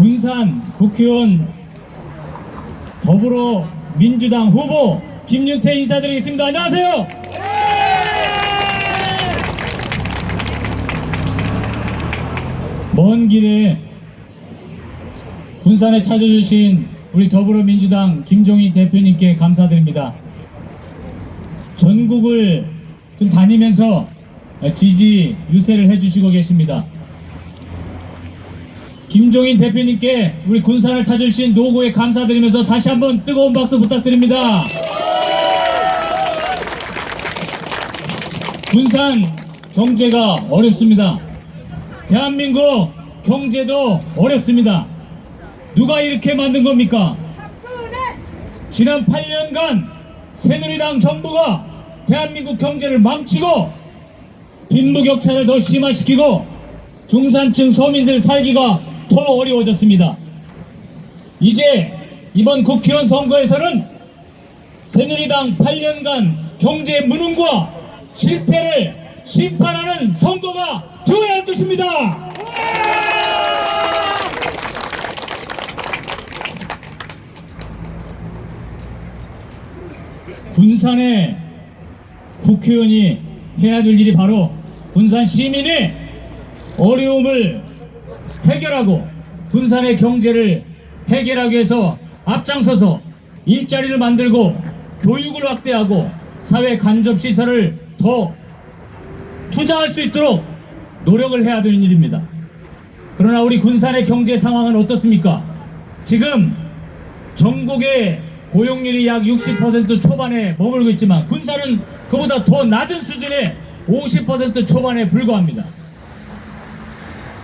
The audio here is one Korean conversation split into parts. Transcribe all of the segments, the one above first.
군산 국회의원 더불어민주당 후보 김윤태 인사드리겠습니다. 안녕하세요. 먼 길에 군산에 찾아주신 우리 더불어민주당 김종인 대표님께 감사드립니다. 전국을 좀 다니면서 지지 유세를 해주시고 계십니다. 김종인 대표님께 우리 군산을 찾아주신 노고에 감사드리면서 다시 한번 뜨거운 박수 부탁드립니다. 군산 경제가 어렵습니다. 대한민국 경제도 어렵습니다. 누가 이렇게 만든 겁니까? 지난 8년간 새누리당 정부가 대한민국 경제를 망치고 빈부격차를 더 심화시키고 중산층 서민들 살기가 더 어려워졌습니다. 이제 이번 국회의원 선거에서는 새누리당 8년간 경제 무능과 실패를 심판하는 선거가 되어야 할 것입니다. 군산의 국회의원이 해야 될 일이 바로 군산 시민의 어려움을 해결하고 군산의 경제를 해결하기 위해서 앞장서서 일자리를 만들고 교육을 확대하고 사회 간접시설을 더 투자할 수 있도록 노력을 해야 되는 일입니다. 그러나 우리 군산의 경제 상황은 어떻습니까? 지금 전국의 고용률이 약 60% 초반에 머물고 있지만 군산은 그보다 더 낮은 수준의 50% 초반에 불과합니다.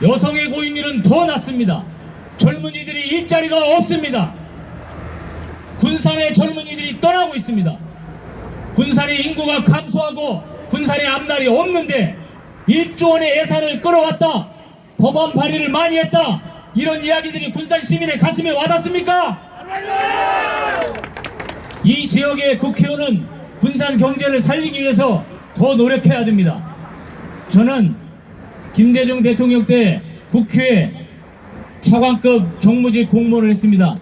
여성의 고용률은 더 낮습니다. 젊은이들이 일자리가 없습니다. 군산의 젊은이들이 떠나고 있습니다. 군산의 인구가 감소하고 군산의 앞날이 없는데 1조 원의 예산을 끌어왔다, 법안 발의를 많이 했다, 이런 이야기들이 군산 시민의 가슴에 와닿습니까? 이 지역의 국회의원은 군산 경제를 살리기 위해서 더 노력해야 됩니다. 저는 김대중 대통령 때 국회에 차관급 정무직 공무원을 했습니다.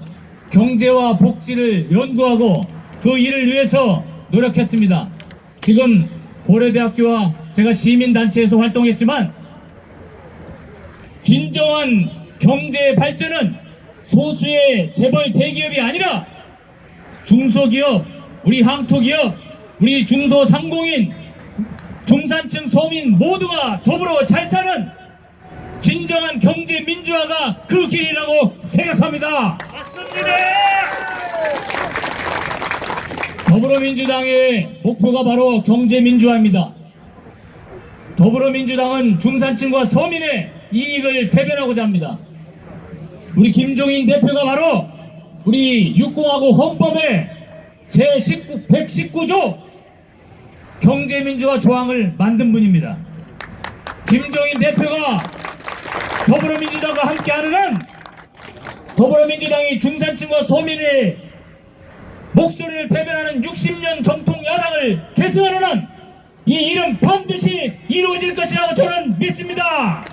경제와 복지를 연구하고 그 일을 위해서 노력했습니다. 지금 고려대학교와 제가 시민단체에서 활동했지만 진정한 경제 발전은 소수의 재벌 대기업이 아니라 중소기업, 우리 항토기업, 우리 중소상공인, 중산층 서민 모두가 더불어 잘 사는 진정한 경제 민주화가 그 길이라고 생각합니다. 맞습니다. 더불어민주당의 목표가 바로 경제 민주화입니다. 더불어민주당은 중산층과 서민의 이익을 대변하고자 합니다. 우리 김종인 대표가 바로 우리 육공화국 헌법의 제119조 경제민주화 조항을 만든 분입니다. 김종인 대표가 더불어민주당과 함께하는 한 더불어민주당이 중산층과 서민의 목소리를 대변하는 60년 전통 야당을 계승하는 한 이 일은 반드시 이루어질 것이라고 저는 믿습니다.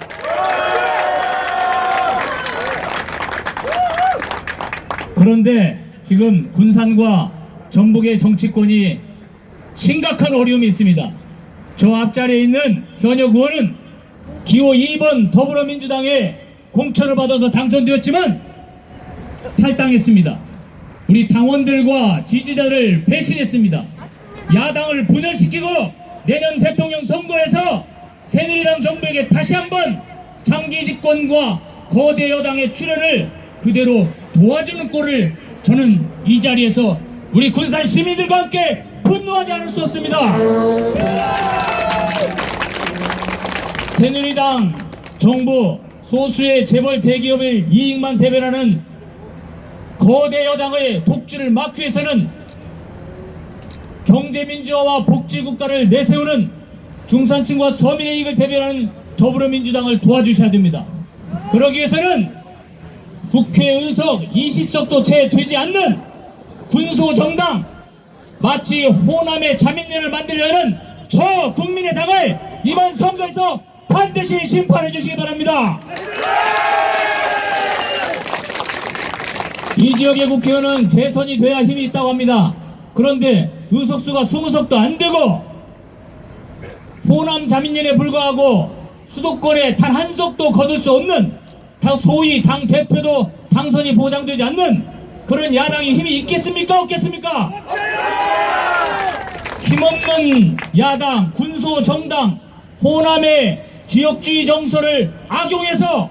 그런데 지금 군산과 전북의 정치권이 심각한 어려움이 있습니다. 저 앞자리에 있는 현역 의원은 기호 2번 더불어민주당에 공천을 받아서 당선되었지만 탈당했습니다. 우리 당원들과 지지자를 배신했습니다. 야당을 분열시키고 내년 대통령 선거에서 새누리당 정부에게 다시 한번 장기 집권과 거대 여당의 출현을 그대로 도와주는 꼴을 저는 이 자리에서 우리 군산 시민들과 함께 분노하지 않을 수 없습니다. 새누리당 정부 소수의 재벌 대기업의 이익만 대변하는 거대 여당의 독주를 막기 위해서는 경제민주화와 복지국가를 내세우는 중산층과 서민의 이익을 대변하는 더불어민주당을 도와주셔야 됩니다. 그러기 위해서는 국회 의석 20석도 채 되지 않는 군소정당, 마치 호남의 자민련을 만들려는 저 국민의 당을 이번 선거에서 반드시 심판해 주시기 바랍니다. 이 지역의 국회의원은 재선이 돼야 힘이 있다고 합니다. 그런데 의석수가 20석도 안 되고 호남 자민련에 불과하고 수도권에 단 한 석도 거둘 수 없는 소위 당 대표도 당선이 보장되지 않는 그런 야당이 힘이 있겠습니까? 없겠습니까? 힘없는 야당, 군소 정당, 호남의 지역주의 정서를 악용해서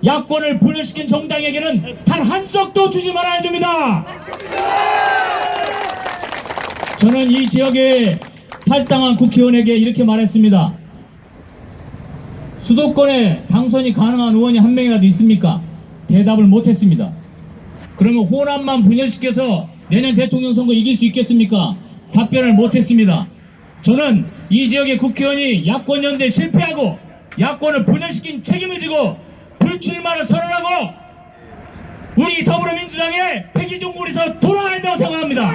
야권을 분열시킨 정당에게는 단 한 석도 주지 말아야 됩니다. 저는 이 지역의 탈당한 국회의원에게 이렇게 말했습니다. 수도권에 당선이 가능한 의원이 한 명이라도 있습니까? 대답을 못했습니다. 그러면 호남만 분열시켜서 내년 대통령 선거 이길 수 있겠습니까? 답변을 못했습니다. 저는 이 지역의 국회의원이 야권 연대 실패하고 야권을 분열시킨 책임을 지고 불출마를 선언하고 우리 더불어민주당의 폐기종국에서 돌아야 한다고 생각합니다.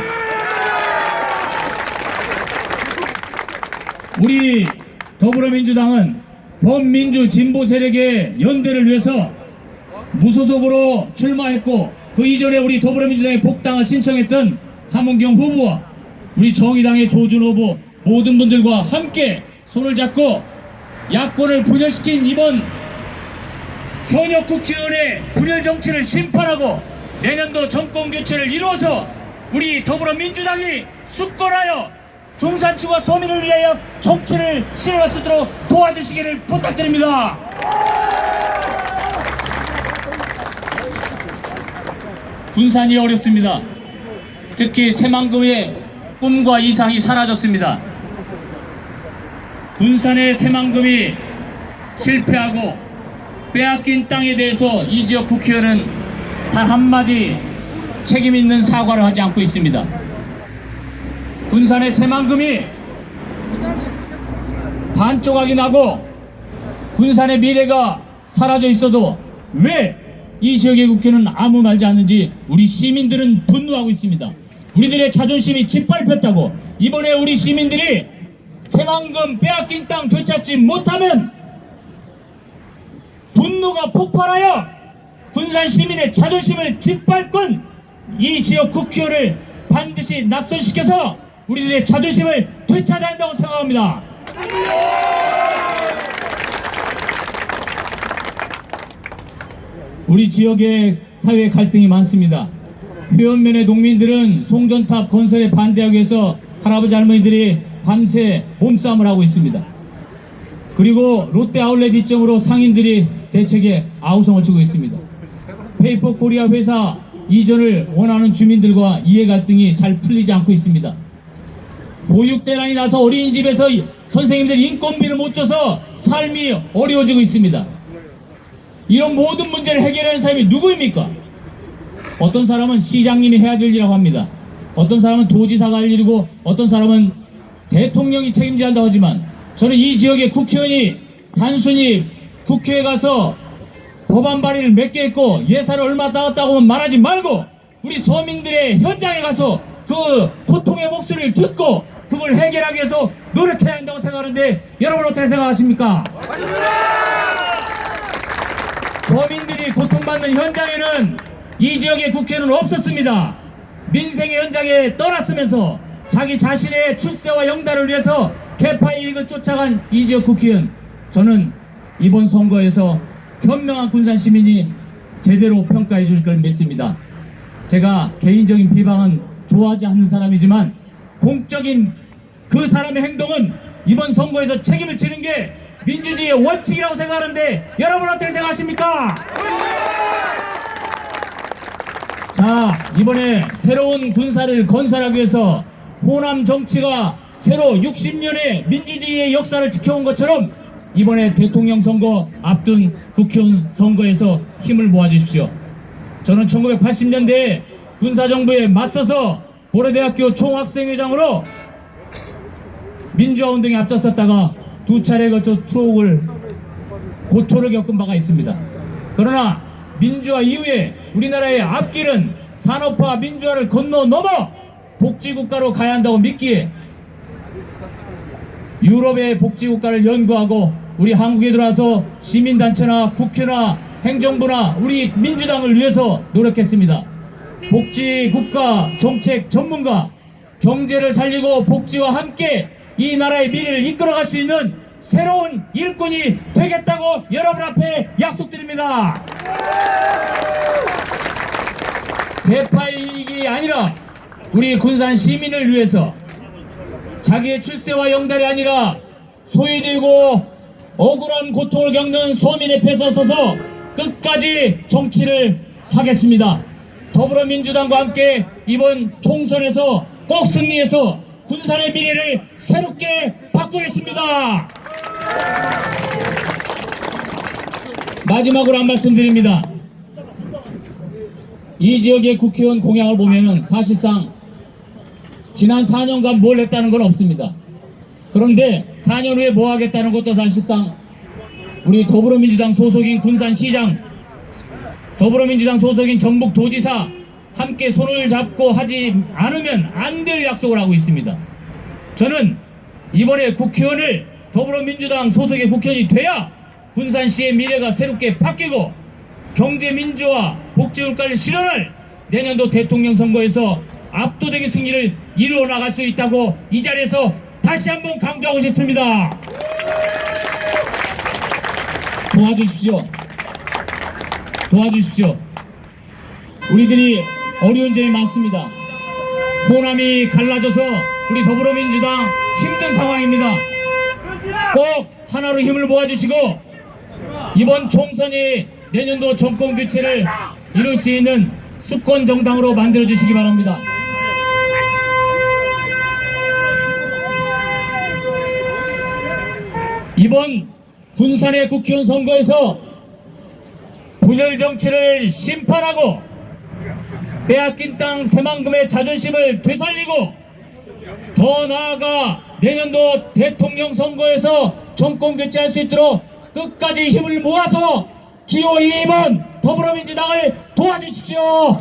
우리 더불어민주당은 범민주 진보 세력의 연대를 위해서 무소속으로 출마했고 그 이전에 우리 더불어민주당의 복당을 신청했던 함은경 후보와 우리 정의당의 조준 후보 모든 분들과 함께 손을 잡고 야권을 분열시킨 이번 현역 국회의원의 분열 정치를 심판하고 내년도 정권 교체를 이루어서 우리 더불어민주당이 숙권하여 중산층과 서민을 위하여 정치를 실현할 수 있도록 도와주시기를 부탁드립니다. 군산이 어렵습니다. 특히 새만금의 꿈과 이상이 사라졌습니다. 군산의 새만금이 실패하고 빼앗긴 땅에 대해서 이 지역 국회의원은 단 한마디 책임 있는 사과를 하지 않고 있습니다. 군산의 새만금이 반조각이 나고 군산의 미래가 사라져 있어도 왜 이 지역의 국회는 아무 말지 않는지 우리 시민들은 분노하고 있습니다. 우리들의 자존심이 짓밟혔다고 이번에 우리 시민들이 새만금 빼앗긴 땅 되찾지 못하면 분노가 폭발하여 군산 시민의 자존심을 짓밟은 이 지역 국회의원을 반드시 낙선시켜서 우리들의 자존심을 되찾아야 한다고 생각합니다. 우리 지역에 사회 갈등이 많습니다. 회원면의 농민들은 송전탑 건설에 반대하기 위해서 할아버지 할머니들이 밤새 몸싸움을 하고 있습니다. 그리고 롯데 아울렛 이점으로 상인들이 대책에 아우성을 치고 있습니다. 페이퍼 코리아 회사 이전을 원하는 주민들과 이해 갈등이 잘 풀리지 않고 있습니다. 보육대란이 나서 어린이집에서 선생님들이 인건비를 못 줘서 삶이 어려워지고 있습니다. 이런 모든 문제를 해결하는 사람이 누구입니까? 어떤 사람은 시장님이 해야 될 일이라고 합니다. 어떤 사람은 도지사가 할 일이고 어떤 사람은 대통령이 책임져야 한다고 하지만 저는 이 지역의 국회의원이 단순히 국회에 가서 법안 발의를 몇 개 했고 예산을 얼마 따왔다고 말하지 말고 우리 서민들의 현장에 가서 그 고통의 목소리를 듣고 그걸 해결하기 위해서 노력해야 한다고 생각하는데 여러분 어떻게 생각하십니까? 서민들이 고통받는 현장에는 이 지역의 국회는 없었습니다. 민생의 현장에 떠났으면서 자기 자신의 출세와 영달을 위해서 개파의 이익을 쫓아간 이 지역 국회의원, 저는 이번 선거에서 현명한 군산 시민이 제대로 평가해 주실 걸 믿습니다. 제가 개인적인 비방은 좋아하지 않는 사람이지만 공적인 그 사람의 행동은 이번 선거에서 책임을 지는 게 민주주의의 원칙이라고 생각하는데 여러분 어떻게 생각하십니까? 자, 이번에 새로운 군사를 건설하기 위해서 호남 정치가 새로 60년의 민주주의의 역사를 지켜온 것처럼 이번에 대통령 선거 앞둔 국회의원 선거에서 힘을 모아주십시오. 저는 1980년대에 군사정부에 맞서서 고려대학교 총학생회장으로 민주화 운동에 앞장섰다가 두 차례에 걸쳐 고초를 겪은 바가 있습니다. 그러나 민주화 이후에 우리나라의 앞길은 산업화 민주화를 넘어 복지국가로 가야 한다고 믿기에 유럽의 복지국가를 연구하고 우리 한국에 들어와서 시민단체나 국회나 행정부나 우리 민주당을 위해서 노력했습니다. 복지 국가 정책 전문가, 경제를 살리고 복지와 함께 이 나라의 미래를 이끌어갈 수 있는 새로운 일꾼이 되겠다고 여러분 앞에 약속드립니다. 대파의 이익이 아니라 우리 군산 시민을 위해서, 자기의 출세와 영달이 아니라 소외되고 억울한 고통을 겪는 소민의 편에 서서 끝까지 정치를 하겠습니다. 더불어민주당과 함께 이번 총선에서 꼭 승리해서 군산의 미래를 새롭게 바꾸겠습니다. 마지막으로 한 말씀 드립니다. 이 지역의 국회의원 공약을 보면은 사실상 지난 4년간 뭘 했다는 건 없습니다. 그런데 4년 후에 뭐 하겠다는 것도 사실상 우리 더불어민주당 소속인 군산시장, 더불어민주당 소속인 전북도지사 함께 손을 잡고 하지 않으면 안 될 약속을 하고 있습니다. 저는 이번에 국회의원을 더불어민주당 소속의 국회의원이 돼야 군산시의 미래가 새롭게 바뀌고 경제 민주화, 복지 국가를 실현할 내년도 대통령 선거에서 압도적인 승리를 이루어 나갈 수 있다고 이 자리에서 다시 한번 강조하고 싶습니다. 도와주십시오. 도와주십시오. 우리들이 어려운 점이 많습니다. 호남이 갈라져서 우리 더불어민주당 힘든 상황입니다. 꼭 하나로 힘을 모아주시고 이번 총선이 내년도 정권 교체를 이룰 수 있는 수권 정당으로 만들어 주시기 바랍니다. 이번 군산의 국회의원 선거에서 분열 정치를 심판하고 빼앗긴 땅 새만금의 자존심을 되살리고 더 나아가 내년도 대통령 선거에서 정권 교체할 수 있도록 끝까지 힘을 모아서 기호 2번 더불어민주당을 도와주십시오.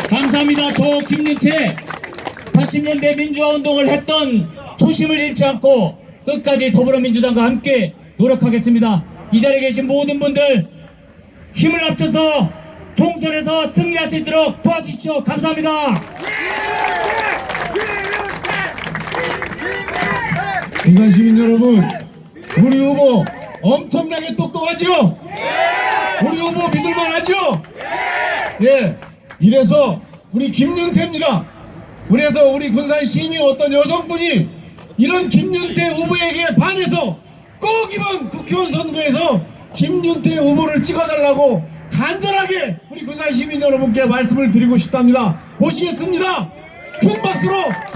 감사합니다. 저 김윤태 80년대 민주화운동을 했던 초심을 잃지 않고 끝까지 더불어민주당과 함께 노력하겠습니다. 이 자리에 계신 모든 분들 힘을 합쳐서 총선에서 승리할 수 있도록 도와주십시오. 감사합니다. 군산 시민 여러분, 우리 후보 엄청나게 똑똑하죠? 우리 후보 믿을만하죠? 예, 이래서 우리 김윤태입니다. 그래서 우리 군산 시민 어떤 여성분이 이런 김윤태 후보에게 반해서 꼭 이번 국회의원 선거에서 김윤태 후보를 찍어달라고 간절하게 우리 군산 시민 여러분께 말씀을 드리고 싶답니다. 모시겠습니다. 큰 박수로